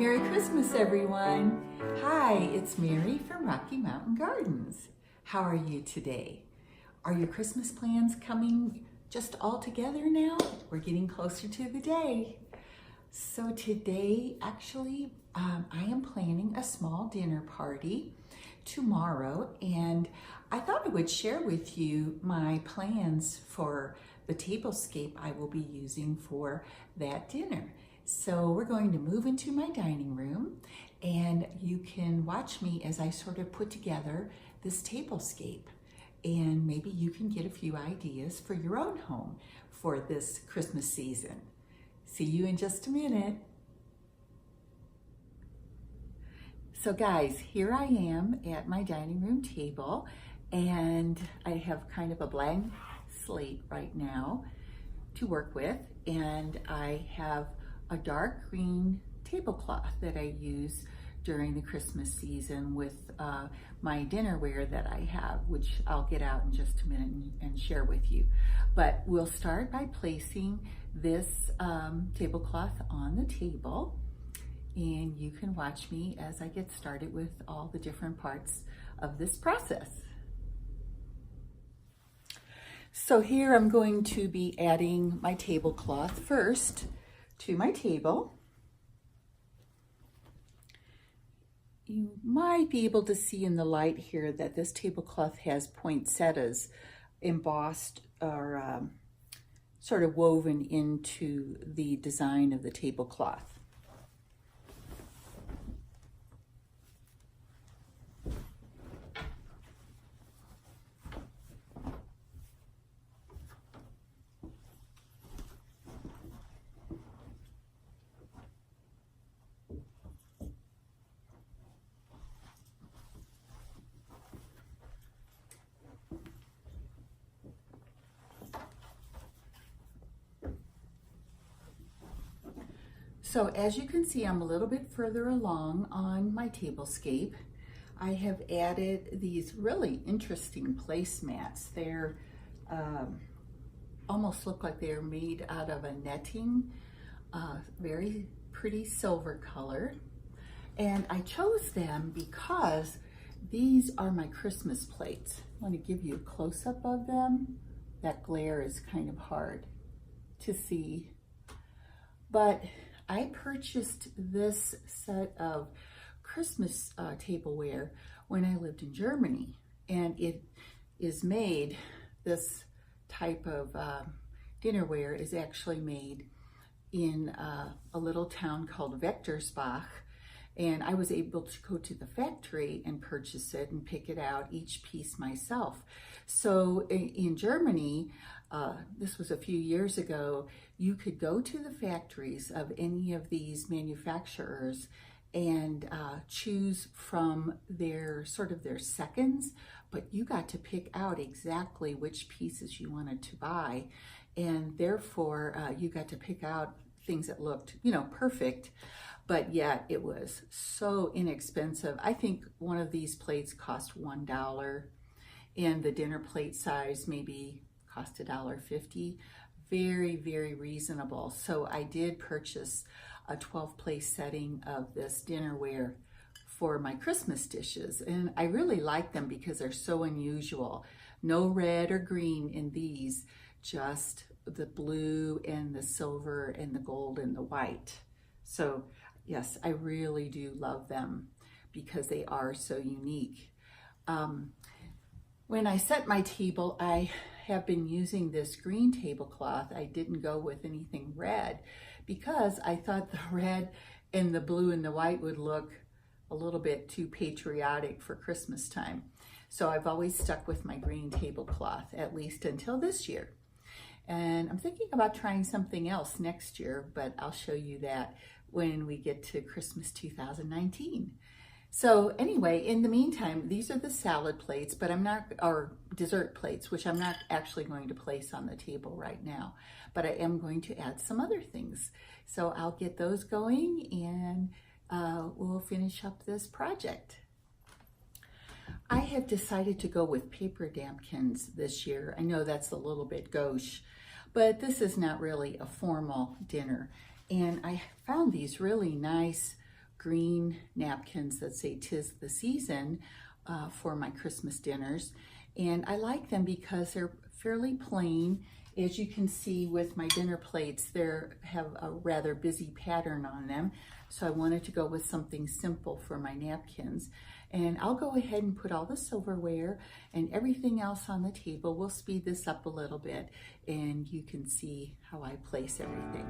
Merry Christmas, everyone. Hi, it's Mary from Rocky Mountain Gardens. How are you today? Are your Christmas plans coming just all together now? We're getting closer to the day. So today, actually, I am planning a small dinner party tomorrow, and I thought I would share with you my plans for the tablescape I will be using for that dinner. So we're going to move into my dining room, and you can watch me as I sort of put together this tablescape, and maybe you can get a few ideas for your own home for this Christmas season. See you in just a minute. So guys, here I am at my dining room table, and I have kind of a blank slate right now to work with, and I have a dark green tablecloth that I use during the Christmas season with my dinnerware that I have, which I'll get out in just a minute and share with you. But we'll start by placing this tablecloth on the table, and you can watch me as I get started with all the different parts of this process. So here I'm going to be adding my tablecloth first to my table. You might be able to see in the light here that this tablecloth has poinsettias embossed or sort of woven into the design of the tablecloth. So as you can see, I'm a little bit further along on my tablescape. I have added these really interesting placemats. They're almost look like they're made out of a netting, very pretty silver color. And I chose them because these are my Christmas plates. I want to give you a close-up of them. That glare is kind of hard to see, but I purchased this set of Christmas tableware when I lived in Germany, and it is made, this type of dinnerware is actually made in a little town called Vectorsbach, and I was able to go to the factory and purchase it and pick it out each piece myself. So in Germany, this was a few years ago, you could go to the factories of any of these manufacturers and choose from their sort of their seconds, but you got to pick out exactly which pieces you wanted to buy, and therefore you got to pick out things that looked, you know, perfect, but yet it was so inexpensive. I think one of these plates cost $1, and the dinner plate size maybe cost $1.50. Very, very reasonable. So I did purchase a 12-place setting of this dinnerware for my Christmas dishes, and I really like them because they're so unusual. No red or green in these, just the blue and the silver and the gold and the white. So yes, I really do love them because they are so unique. When I set my table, I have been using this green tablecloth. I didn't go with anything red because I thought the red and the blue and the white would look a little bit too patriotic for Christmas time. So I've always stuck with my green tablecloth, at least until this year. And I'm thinking about trying something else next year, but I'll show you that when we get to Christmas 2019. So anyway, in the meantime, these are the salad plates, but or dessert plates, which I'm not actually going to place on the table right now, but I am going to add some other things. So I'll get those going, and we'll finish up this project. I have decided to go with paper napkins this year. I know that's a little bit gauche, but this is not really a formal dinner. And I found these really nice green napkins that say "'Tis the Season" for my Christmas dinners. And I like them because they're fairly plain. As you can see with my dinner plates, they have a rather busy pattern on them. So I wanted to go with something simple for my napkins. And I'll go ahead and put all the silverware and everything else on the table. We'll speed this up a little bit and you can see how I place everything.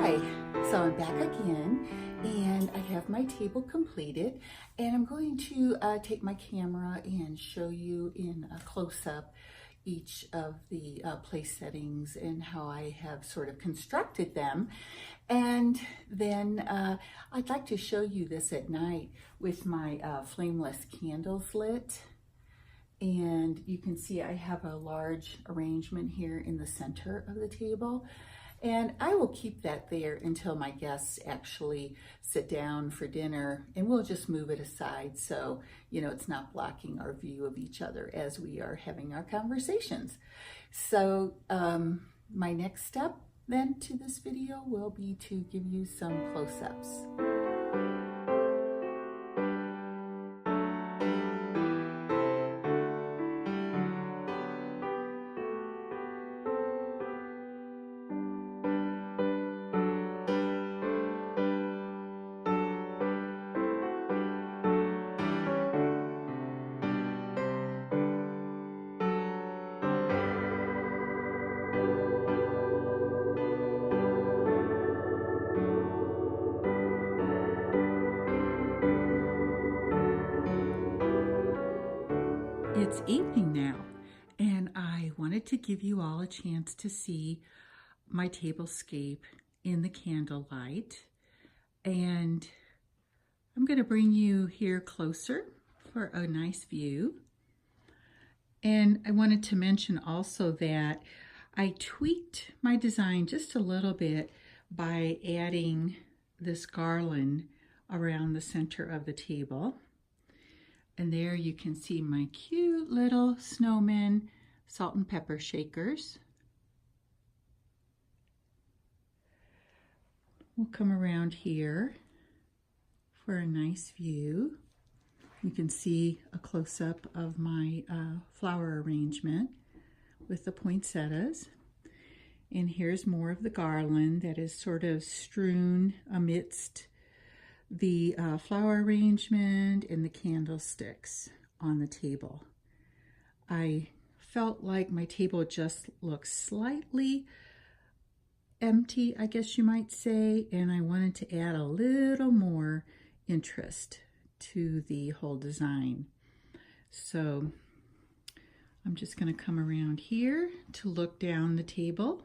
Hi, so I'm back again and I have my table completed, and I'm going to take my camera and show you in a close-up each of the place settings and how I have sort of constructed them. And then I'd like to show you this at night with my flameless candles lit. And you can see I have a large arrangement here in the center of the table. And I will keep that there until my guests actually sit down for dinner, and we'll just move it aside so, you know, it's not blocking our view of each other as we are having our conversations. So my next step then to this video will be to give you some close-ups. It's evening now, and I wanted to give you all a chance to see my tablescape in the candlelight. And I'm going to bring you here closer for a nice view. And I wanted to mention also that I tweaked my design just a little bit by adding this garland around the center of the table. And there you can see my cute little snowman salt and pepper shakers. We'll come around here for a nice view. You can see a close-up of my flower arrangement with the poinsettias. And here's more of the garland that is sort of strewn amidst the flower arrangement and the candlesticks on the table. I felt like my table just looks slightly empty, I guess you might say, and I wanted to add a little more interest to the whole design. So I'm just going to come around here to look down the table.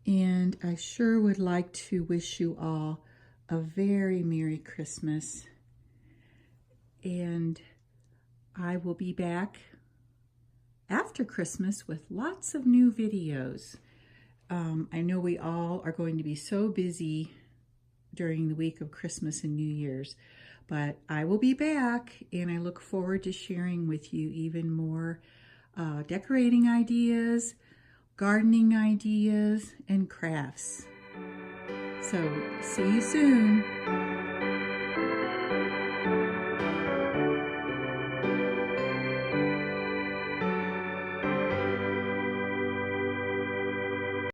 And I sure would like to wish you all a very Merry Christmas. And I will be back after Christmas with lots of new videos. I know we all are going to be so busy during the week of Christmas and New Year's, but I will be back, and I look forward to sharing with you even more decorating ideas, gardening ideas, and crafts. So see you soon.